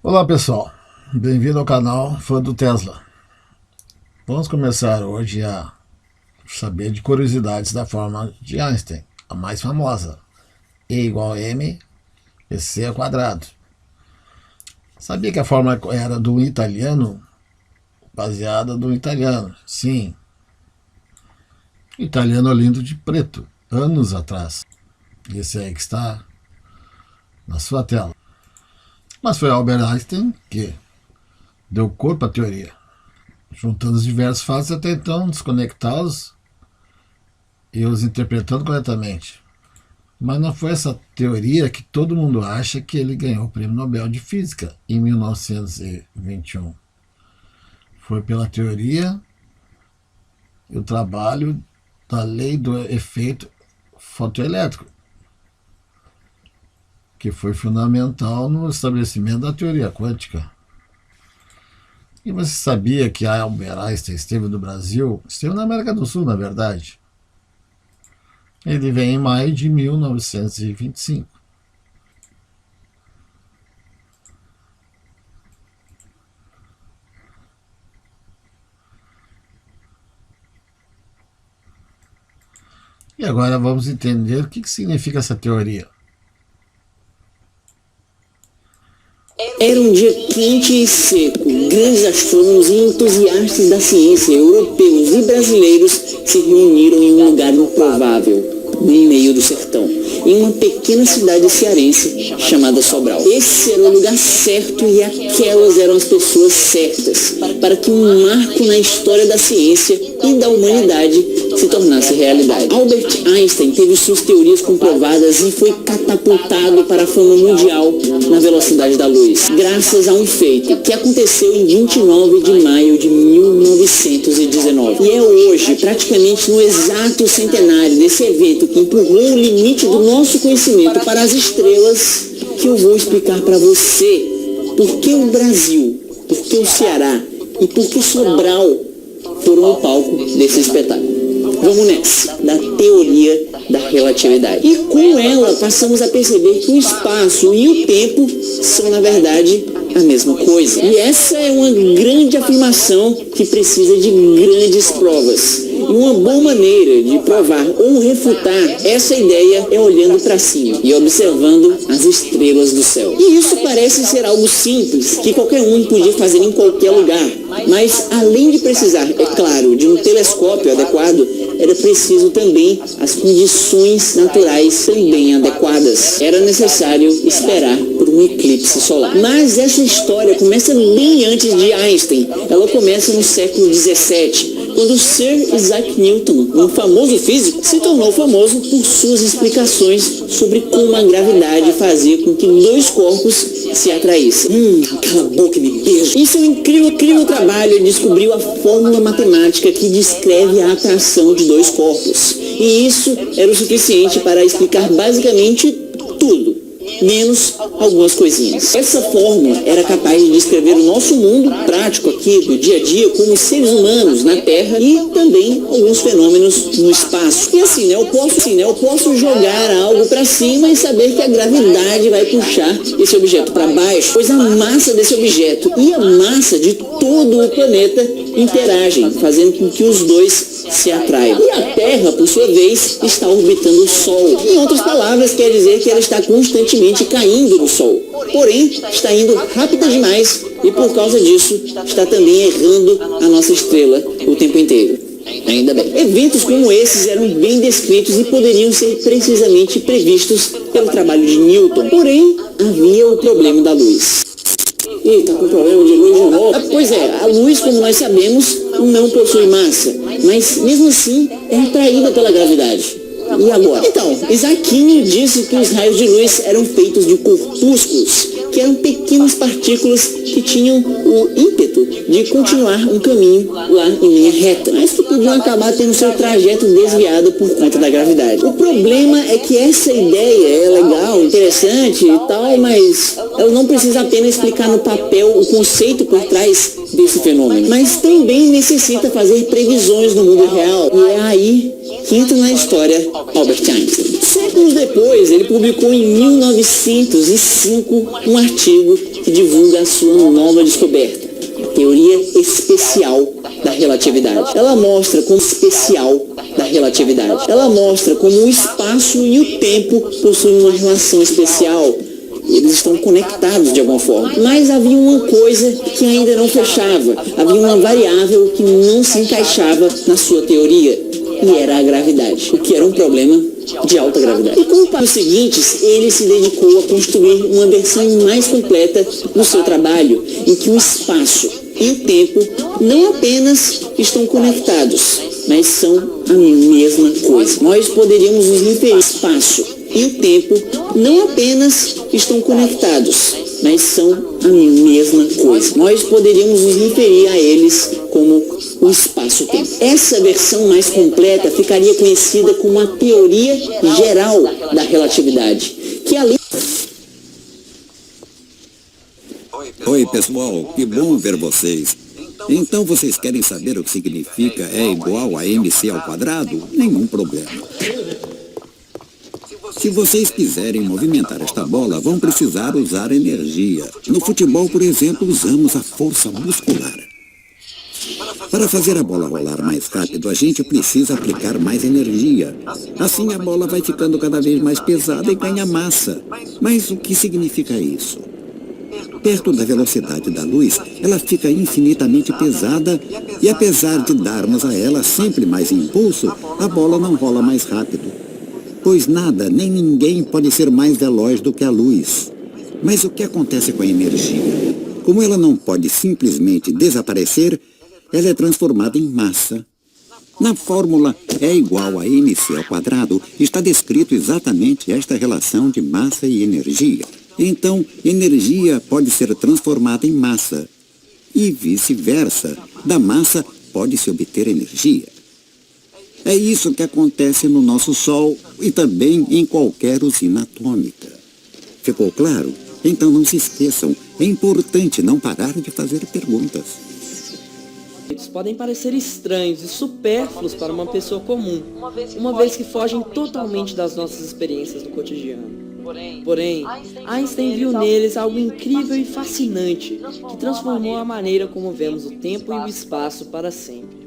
Olá pessoal, bem-vindo ao canal Fã do Tesla. Vamos começar hoje a saber de curiosidades da fórmula de Einstein, a mais famosa, E igual a mc ao quadrado. Sabia que a fórmula era do italiano? Baseada no italiano, sim. Italiano lindo de preto, anos atrás. Esse aí que está na sua tela. Mas foi Albert Einstein que deu corpo à teoria, juntando os diversos fatos até então, desconectados e os interpretando corretamente. Mas não foi essa teoria que todo mundo acha que ele ganhou o Prêmio Nobel de Física em 1921. Foi pela teoria e o trabalho da lei do efeito fotoelétrico, que foi fundamental no estabelecimento da teoria quântica. E você sabia que Albert Einstein esteve no Brasil? Esteve na América do Sul, na verdade. Ele vem em maio de 1925. E agora vamos entender o que significa essa teoria. Era um dia quente e seco. Grandes astrônomos e entusiastas da ciência, europeus e brasileiros, se reuniram em um lugar improvável, no meio do sertão, em uma pequena cidade cearense chamada Sobral. Esse era o lugar certo e aquelas eram as pessoas certas para que um marco na história da ciência e da humanidade se tornasse realidade. Albert Einstein teve suas teorias comprovadas e foi catapultado para a fama mundial na velocidade da luz, graças a um feito que aconteceu em 29 de maio de 1919. E é hoje, praticamente no exato centenário desse evento que empurrou o limite do nosso conhecimento para as estrelas, que eu vou explicar para você por que o Brasil, por que o Ceará e por que Sobral foram o palco desse espetáculo. Vamos nessa, da teoria da relatividade. E com ela passamos a perceber que o espaço e o tempo são, na verdade, a mesma coisa. E essa é uma grande afirmação que precisa de grandes provas. E uma boa maneira de provar ou refutar essa ideia é olhando para cima e observando as estrelas do céu. E isso parece ser algo simples, que qualquer um podia fazer em qualquer lugar. Mas além de precisar, é claro, de um telescópio adequado, era preciso também as condições naturais também adequadas. Era necessário esperar por um eclipse solar. Mas essa história começa bem antes de Einstein. Ela começa no século XVII, quando Sir Isaac Newton, um famoso físico, se tornou famoso por suas explicações sobre como a gravidade fazia com que dois corpos se atraíssem. Cala a boca e me beija. Em seu incrível trabalho, ele descobriu a fórmula matemática que descreve a atração de dois corpos. E isso era o suficiente para explicar basicamente tudo, menos algumas coisinhas. Essa fórmula era capaz de descrever o nosso mundo prático aqui, do dia a dia, como seres humanos na Terra e também alguns fenômenos no espaço. E assim, eu posso jogar algo para cima e saber que a gravidade vai puxar esse objeto para baixo, pois a massa desse objeto e a massa de todo o planeta interagem, fazendo com que os dois se atraiam. E a Terra, por sua vez, está orbitando o Sol. Em outras palavras, quer dizer que ela está constantemente caindo no Sol. Porém, está indo rápida demais e, por causa disso, está também errando a nossa estrela o tempo inteiro. Ainda bem. Eventos como esses eram bem descritos e poderiam ser precisamente previstos pelo trabalho de Newton. Porém, havia o problema da luz. Ih, tá com problema de luz de novo? Pois é, a luz, como nós sabemos, não possui massa, mas mesmo assim é atraída pela gravidade. E agora? Então, Isaac Newton disse que os raios de luz eram feitos de corpúsculos, que eram pequenas partículas que tinham o ímpeto de continuar um caminho lá em linha reta, mas que podiam acabar tendo seu trajeto desviado por conta da gravidade. O problema é que essa ideia é legal, interessante e tal, mas ela não precisa apenas explicar no papel o conceito por trás desse fenômeno, mas também necessita fazer previsões no mundo real. E é aí que entra na história Albert Einstein. Séculos depois, ele publicou em 1905 um artigo que divulga a sua nova descoberta, a teoria especial da relatividade. Ela mostra como o espaço e o tempo possuem uma relação especial. Eles estão conectados de alguma forma. Mas havia uma coisa que ainda não fechava. Havia uma variável que não se encaixava na sua teoria. E era a gravidade. O que era um problema de alta gravidade. E com os passos seguintes, ele se dedicou a construir uma versão mais completa do seu trabalho, em que o espaço e o tempo não apenas estão conectados, mas são a mesma coisa. Nós poderíamos nos referir ao espaço e o tempo não apenas estão conectados, mas são a mesma coisa. Nós poderíamos nos referir a eles como o espaço-tempo. Essa versão mais completa ficaria conhecida como a teoria geral da relatividade, que além... Oi, pessoal, que bom ver vocês. Então vocês querem saber o que significa E igual a mc ao quadrado? Nenhum problema. Se vocês quiserem movimentar esta bola, vão precisar usar energia. No futebol, por exemplo, usamos a força muscular. Para fazer a bola rolar mais rápido, a gente precisa aplicar mais energia. Assim a bola vai ficando cada vez mais pesada e ganha massa. Mas o que significa isso? Perto da velocidade da luz, ela fica infinitamente pesada e apesar de darmos a ela sempre mais impulso, a bola não rola mais rápido. Pois nada, nem ninguém pode ser mais veloz do que a luz. Mas o que acontece com a energia? Como ela não pode simplesmente desaparecer, ela é transformada em massa. Na fórmula E igual a mc ao quadrado, está descrito exatamente esta relação de massa e energia. Então, energia pode ser transformada em massa. E vice-versa, da massa pode-se obter energia. É isso que acontece no nosso Sol e também em qualquer usina atômica. Ficou claro? Então não se esqueçam, é importante não parar de fazer perguntas. Podem parecer estranhos e supérfluos para uma pessoa comum, uma vez que fogem totalmente das nossas experiências no cotidiano. Porém, Einstein viu neles algo incrível e fascinante, que transformou a maneira como vemos o tempo e o espaço para sempre.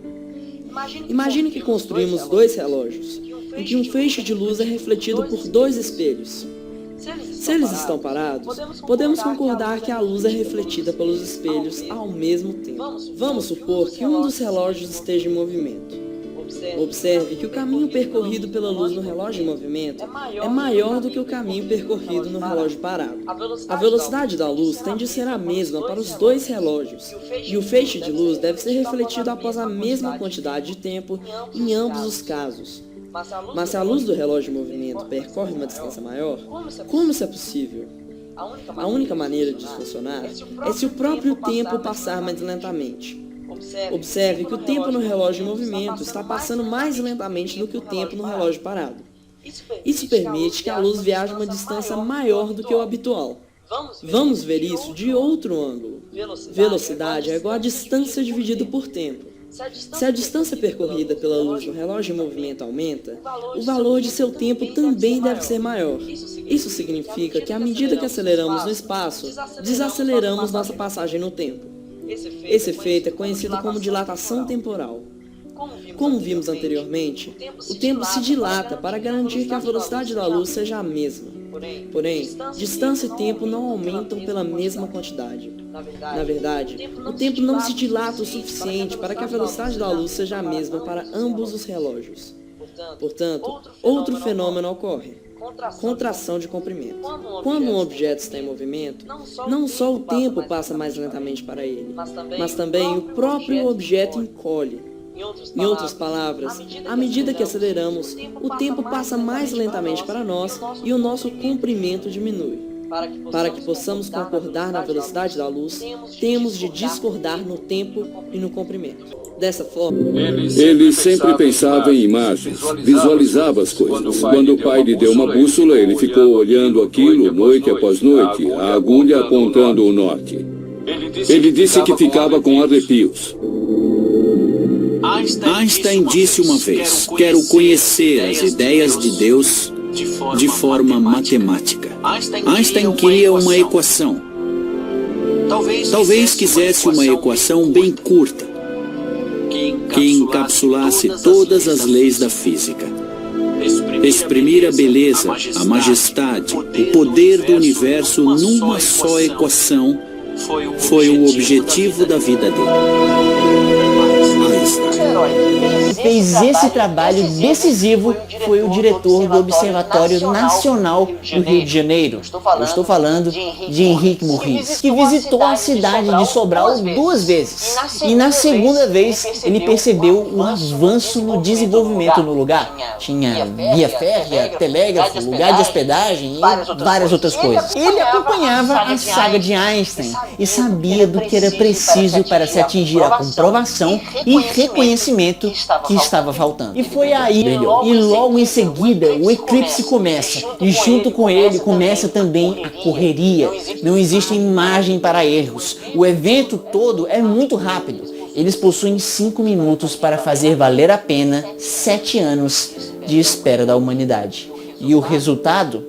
Imagine que construímos dois relógios, em que um feixe de luz é refletido por dois espelhos. Se eles estão parados, podemos concordar que a luz é refletida pelos espelhos ao mesmo tempo. Vamos supor que um dos relógios esteja em movimento. Observe que o caminho percorrido pela luz no relógio em movimento é maior do que o caminho percorrido no relógio parado. A velocidade da luz tende a ser a mesma para os dois relógios, e o feixe de luz deve ser refletido após a mesma quantidade de tempo em ambos os casos. Mas se a luz do relógio em movimento percorre uma distância maior, como isso é possível? A única maneira disso funcionar é se o próprio tempo passar mais lentamente. Observe que o tempo no relógio em movimento está passando mais lentamente do que o tempo no relógio parado. Isso permite que a luz viaje uma distância maior do que o habitual. Vamos ver isso de outro ângulo. Velocidade é igual a distância dividida por tempo. Se a distância percorrida pela luz no relógio em movimento aumenta, o valor de seu tempo também deve ser maior. Isso significa que à medida que aceleramos no espaço, desaceleramos nossa passagem no tempo. Esse efeito é conhecido como dilatação temporal. Como vimos anteriormente, o tempo se dilata para garantir que a velocidade da luz seja a mesma. Porém, distância e tempo não aumentam pela mesma quantidade. Na verdade, o tempo não se dilata o suficiente para que a velocidade da luz seja a mesma para ambos os relógios. Portanto, outro fenômeno ocorre: contração de comprimento. Quando um objeto está em movimento, não só o tempo passa mais lentamente para ele, mas também o próprio objeto encolhe. Em outras palavras, à medida que aceleramos, o tempo passa mais lentamente para nós e o nosso comprimento diminui. Para que possamos concordar na velocidade da luz, temos de discordar no tempo e no comprimento. Dessa forma, ele sempre pensava em imagens, visualizava as coisas. Quando o pai lhe deu uma bússola, ele ficou olhando aquilo noite após noite, a agulha apontando o norte. Ele disse que ficava com arrepios. Einstein disse uma vez: quero conhecer as ideias de Deus de forma matemática. Einstein queria uma equação. Talvez quisesse uma equação bem curta, que encapsulasse todas as leis da física. Exprimir a beleza, a majestade, o poder do universo numa só equação foi o objetivo da vida dele. Fez esse trabalho decisivo foi o diretor do Observatório Nacional do Rio de Janeiro. Eu estou falando de Henrique Morris, que visitou a cidade de Sobral 2 vezes. E na segunda vez ele percebeu o avanço no desenvolvimento no lugar. Tinha via férrea, telégrafo, lugar de hospedagem e várias outras coisas. Ele acompanhava a saga de Einstein e sabia do que era preciso para se atingir a comprovação e reconhecimento que estava faltando. E foi aí, e logo em seguida, o eclipse começa. E junto com ele começa também a correria. Não existe margem para erros. O evento todo é muito rápido. Eles possuem 5 minutos para fazer valer a pena 7 anos de espera da humanidade. E o resultado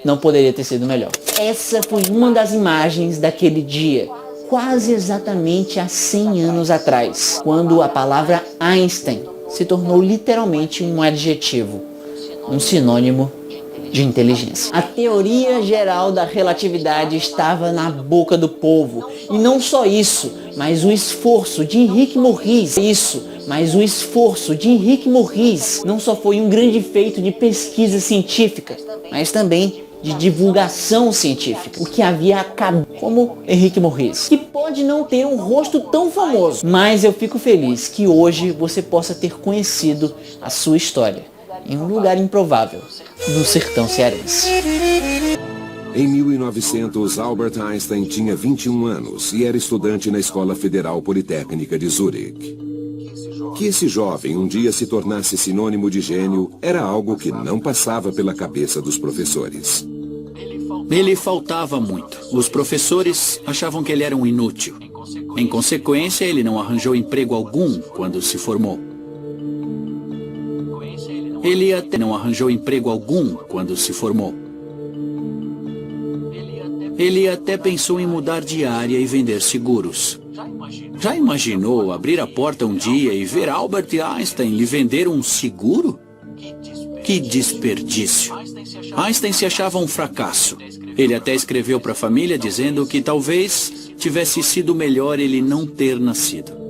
não poderia ter sido melhor. Essa foi uma das imagens daquele dia, quase exatamente há 100 anos atrás, quando a palavra Einstein se tornou literalmente um adjetivo, um sinônimo de inteligência. A teoria geral da relatividade estava na boca do povo. E não só isso, mas o esforço de Henrique Morris. Não só foi um grande feito de pesquisa científica, mas também de divulgação científica, o que havia acabado, como Henrique Morris, que pode não ter um rosto tão famoso, mas eu fico feliz que hoje você possa ter conhecido a sua história em um lugar improvável, no sertão cearense. Em 1900, Albert Einstein tinha 21 anos e era estudante na Escola Federal Politécnica de Zurique. Que esse jovem um dia se tornasse sinônimo de gênio era algo que não passava pela cabeça dos professores. Ele faltava muito. Os professores achavam que ele era um inútil. Em consequência, ele não arranjou emprego algum quando se formou. Ele até pensou em mudar de área e vender seguros. Já imaginou abrir a porta um dia e ver Albert Einstein lhe vender um seguro? Que desperdício! Einstein se achava um fracasso. Ele até escreveu para a família dizendo que talvez tivesse sido melhor ele não ter nascido.